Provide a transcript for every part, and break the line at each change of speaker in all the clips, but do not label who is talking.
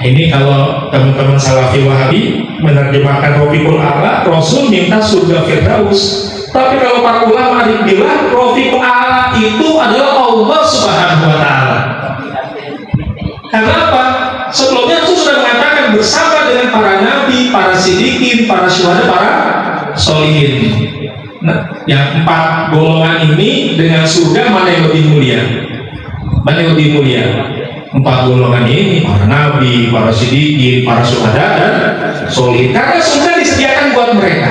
Ini kalau teman-teman Salafi Wahabi menerjemahkan Rafiqul A'la, Rasul minta surga Firdaus. Tapi kalau para ulama bilang Rafiqul A'la itu adalah Allah Subhanahu wa Ta'ala. Karena apa? Sebelumnya Rasul sudah mengatakan bersama dengan para nabi, para sidikin, para syuhada, para sholihin. Nah, yang 4 golongan ini dengan surga mana yang lebih mulia? Mana yang lebih mulia? 4 golongan ini, para nabi, para sidikin, para syuhada dan sholihin. Karena surga disediakan buat mereka.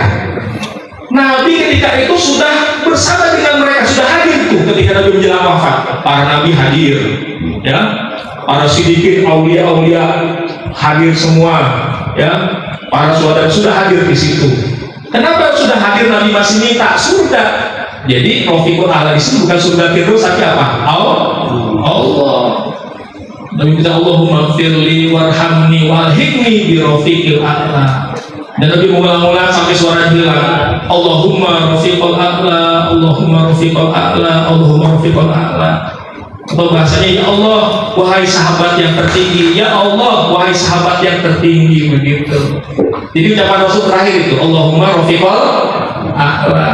Nabi ketika itu sudah bersama dengan mereka, sudah hadir tuh ketika Nabi menjelang wafat. Para nabi hadir, ya. Para sidikin, aulia-aulia hadir semua, ya. Para syuhada sudah hadir di situ. Kenapa sudah hadir Nabi masih minta surga? Jadi Rafiqul A'la di sini bukan surga Firdaus, tapi apa? Allah. Nabi minta Allahumma firli warhamni walhikni bi Rafiqil A'la. Dan Nabi mengulang-ulang sampai suara hilang, Allahumma Rafiqul A'la, Allahumma Rafiqul A'la, Allahumma Rafiqul A'la. Atau bahasanya, ya Allah, wahai sahabat yang tertinggi, ya Allah, wahai sahabat yang tertinggi, begitu. Jadi ucapan Rasul terakhir itu, Allahumma Rafiqul A'la.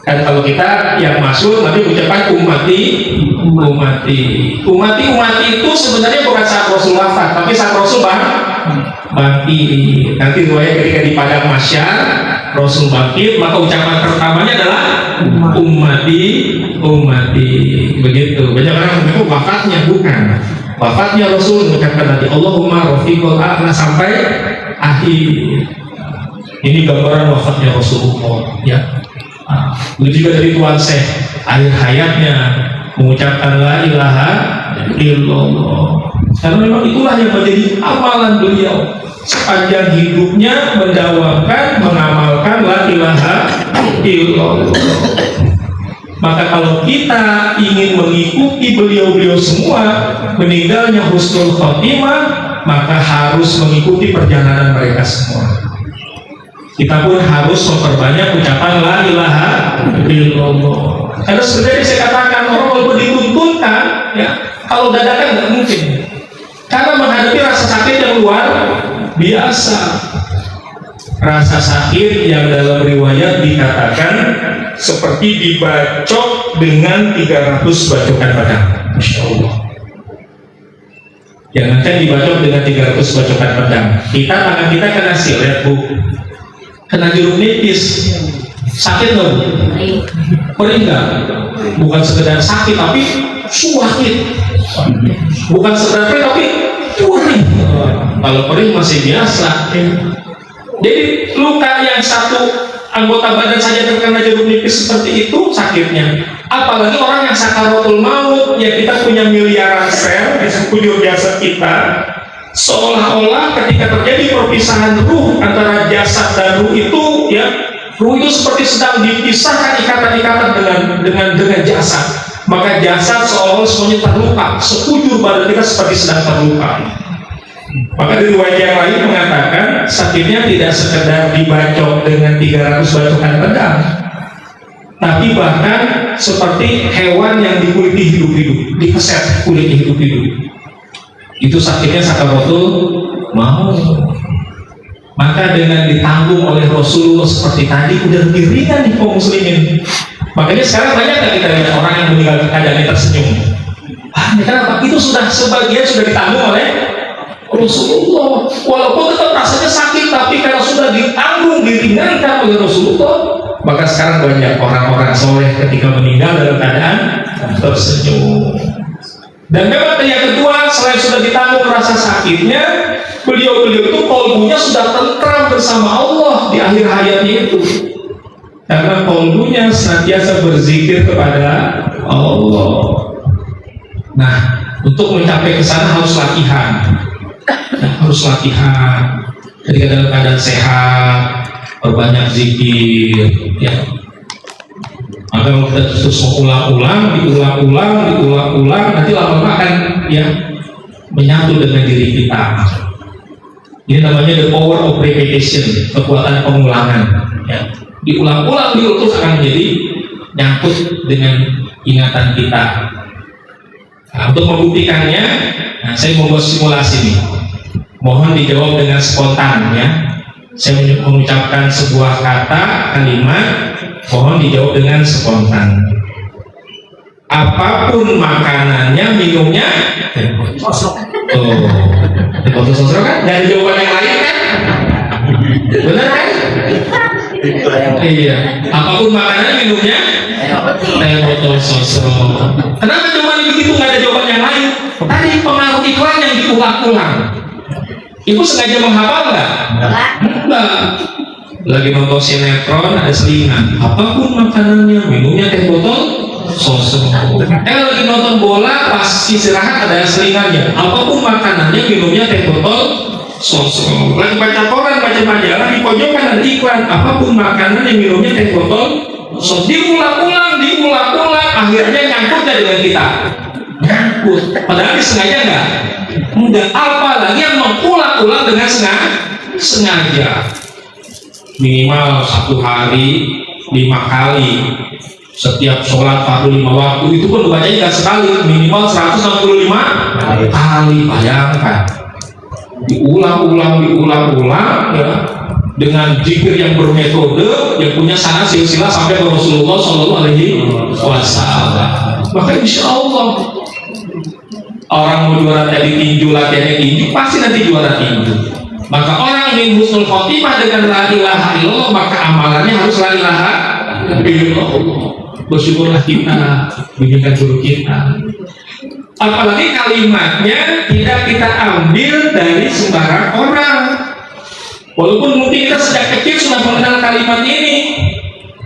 Dan kalau kita yang masuk, nanti ucapan umati itu sebenarnya bukan saat Rasul wafat, tapi saat Rasul bangkit. Nanti riwayat ketika di padang mahsyar Rasul bangkit, maka ucapan pertamanya adalah ummati. Begitu. Banyak orang mengaku wafatnya, bukan. Wafatnya Rasul mengucapkan nanti Allahumma Rafiqul A'la sampai akhir. Ini gambaran wafatnya Rasulullah, ya. Begitu juga dari Tuan Syekh, akhir hayatnya mengucapkan la ilaha illallah. Karena memang itulah yang menjadi amalan beliau sepanjang hidupnya, mendawamkan, mengamalkan la ilaha illallah. Maka kalau kita ingin mengikuti beliau-beliau semua, meninggalnya husnul khotimah, maka harus mengikuti perjalanan mereka semua. Kita pun harus memperbanyak ucapan la ilaha illallah. Karena sebenarnya saya katakan orang walaupun dituntunkan, ya, kalau dadakan nggak mungkin. Karena menghadapi rasa sakit yang luar biasa. Rasa sakit yang dalam riwayat dikatakan seperti dibacok dengan 300 bacokan pedang. Masya Allah. Jangankan dibacok dengan 300 bacokan pedang. Tangan kita kena silet, Bu. Kena jeruk nipis. Sakit nggak, Bu? Perih nggak? Bukan sekedar sakit, tapi sakit. Bukan sekedar perih, tapi perih. Kalau perih masih biasa. Jadi luka yang satu anggota badan saja terkena jeruk nipis seperti itu sakitnya. Apalagi orang yang sakaratul maut, ya kita punya miliaran sel di sekujur jasad kita. Seolah-olah ketika terjadi perpisahan ruh antara jasad dan ruh itu, ya, ruh itu seperti sedang dipisahkan ikatan-ikatan dengan jasad. Maka jasad seolah-olah semuanya terluka, sekujur badan kita seperti sedang terluka. Maka di riwayat yang lain mengatakan sakitnya tidak sekedar dibacok dengan 300 bacokan pedang, tapi bahkan seperti hewan yang dikuliti hidup-hidup, dikeset kulit hidup-hidup. Itu sakitnya sakaratul maut. Maka dengan ditanggung oleh Rasulullah seperti tadi, udah lebih ringan nih kaum muslimin. Makanya sekarang banyak nggak kita lihat orang yang meninggal keadaannya tersenyum? Kenapa? Itu sudah sebagian sudah ditanggung oleh Rasulullah. Walaupun tetap rasanya sakit, tapi karena sudah ditanggung, diringankan oleh Rasulullah, maka sekarang banyak orang-orang soleh ketika meninggal dalam keadaan tersenyum. Dan memang yang kedua, selain sudah ditanggung rasa sakitnya, beliau-beliau itu kolbunya sudah tentram bersama Allah di akhir hayatnya itu. Karena kolbunya senantiasa berzikir kepada Allah. Nah, untuk mencapai ke sana harus latihan. Ketika dalam keadaan sehat, berbanyak zikir, ya. Maka kalau kita terus mengulang-ulang, diulang-ulang, nanti lama-lama akan, ya, menyatu dengan diri kita. Ini namanya the power of repetition, kekuatan pengulangan, ya. Diulang-ulang terus akan menjadi nyangkut dengan ingatan kita. Nah, untuk membuktikannya, saya mau buat simulasi nih. Mohon dijawab dengan spontan ya. Saya mengucapkan sebuah kata, kalimat, mohon dijawab dengan spontan. Apapun makanannya, minumnya teh botol sosro. Oh, teh botol sosro kan? Gak ada jawaban yang lain kan? Benar kan? Iya. Apapun makanannya, minumnya teh botol sosro. Kenapa jawaban begitu? Gak ada jawaban yang lain. Tadi pengaruh iklan yang diulang-ulang. Ibu sengaja menghafal nggak? Enggak. Lagi nonton sinetron ada selingan. Apapun makanannya, minumnya teh botol sosro. Lagi nonton bola pas istirahat ada selingannya. Apapun makanannya, minumnya teh botol sosro. Lagi baca koran, baca majalah, di pojokan ada iklan. Apapun makanannya, minumnya teh botol sosro. Diulang-ulang, akhirnya nyangkut dengan kita. Nyangkut. Padahal disengaja nggak? Enggak, apalagi yang mengulang-ulang dengan sengaja. Minimal 1 hari 5 kali. Setiap sholat fardu 5 waktu itu pun bacanya nggak sekali, minimal 165 kali. Bayangkan, diulang-ulang ya, dengan zikir yang bermetode, yang punya sanad silsilah sampai ke Rasulullah Shallallahu Alaihi Wasallam. Maka insya Allah orang mau juara tadi tinju, latihannya tinju, pasti nanti juara tinju. Maka orang yang husnul khotimah dengan la ilaha illallah, maka amalannya harus la ilaha illallah. Bersyukurlah kita, bimbingkan guru kita. Apalagi kalimatnya tidak kita ambil dari sembarang orang. Walaupun mungkin kita sejak kecil sudah mengenal kalimat ini,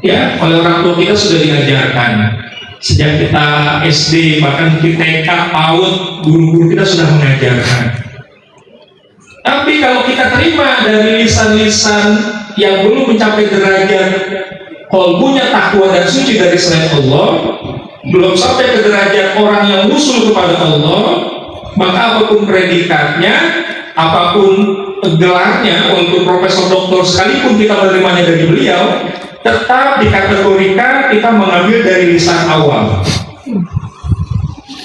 ya, oleh orang tua kita sudah diajarkan. Sejak kita SD, bahkan mungkin TK, PAUD, guru-guru kita sudah mengajarkan. Tapi kalau kita terima dari lisan-lisan yang belum mencapai derajat qalbunya takwa dan suci dari selain Allah, belum sampai ke derajat orang yang usul kepada Allah, maka apapun predikatnya, apapun gelarnya, untuk profesor doktor sekalipun kita menerimanya dari beliau, tetap dikategorikan kita mengambil dari lisan awam.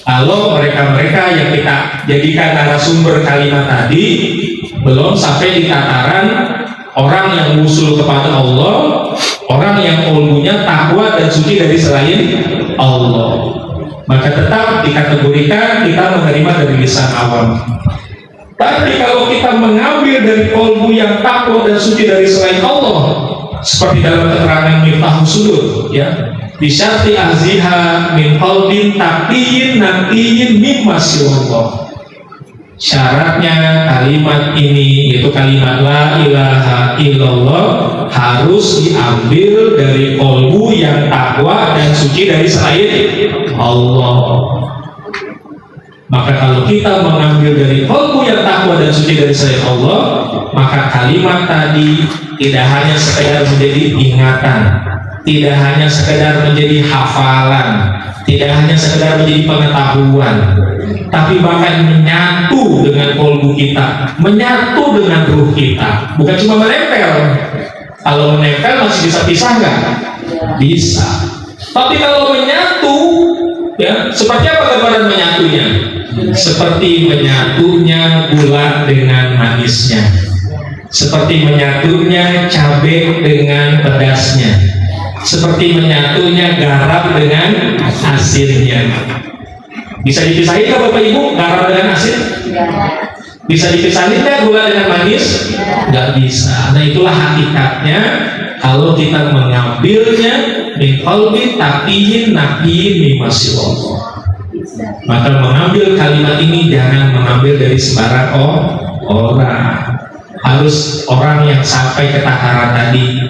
Kalau mereka-mereka yang kita jadikan narasumber kalimat tadi belum sampai di tataran orang yang usul kepada Allah, orang yang qalbunya takwa dan suci dari selain Allah, maka tetap dikategorikan kita menerima dari lisan awam. Tapi kalau kita mengambil dari qalbu yang takwa dan suci dari selain Allah, seperti dalam keterangan Miftahus Sudur, ya, bisyarti azziha min qalbin taqiyin naqiyin mimma siwallah. Syaratnya kalimat ini, yaitu kalimat la ilaha illallah, harus diambil dari qalbu yang takwa dan suci dari selain Allah. Maka kalau kita mengambil dari qalbu yang takwa dan suci dari selain Allah, maka kalimat tadi tidak hanya sekedar menjadi ingatan, tidak hanya sekedar menjadi hafalan, tidak hanya sekedar menjadi pengetahuan, tapi bahkan menyatu dengan qalbu kita, menyatu dengan ruh kita. Bukan cuma menempel. Kalau menempel masih bisa pisah nggak? Bisa. Tapi kalau menyatu, ya, seperti apa gambaran menyatunya? Seperti menyatunya gula dengan manisnya, seperti menyatunya cabai dengan pedasnya, seperti menyatunya garam dengan asinnya. Bisa dipisahin nggak Bapak Ibu garam dengan asin? Bisa dipisahin nggak gula dengan manis? Nggak bisa. Nah, itulah hakikatnya kalau kita mengambilnya min qalbi taqiyin naqiyin mimma siwallah. Maka mengambil kalimat ini jangan mengambil dari sembarang orang. Harus orang yang sampai ke tataran tadi,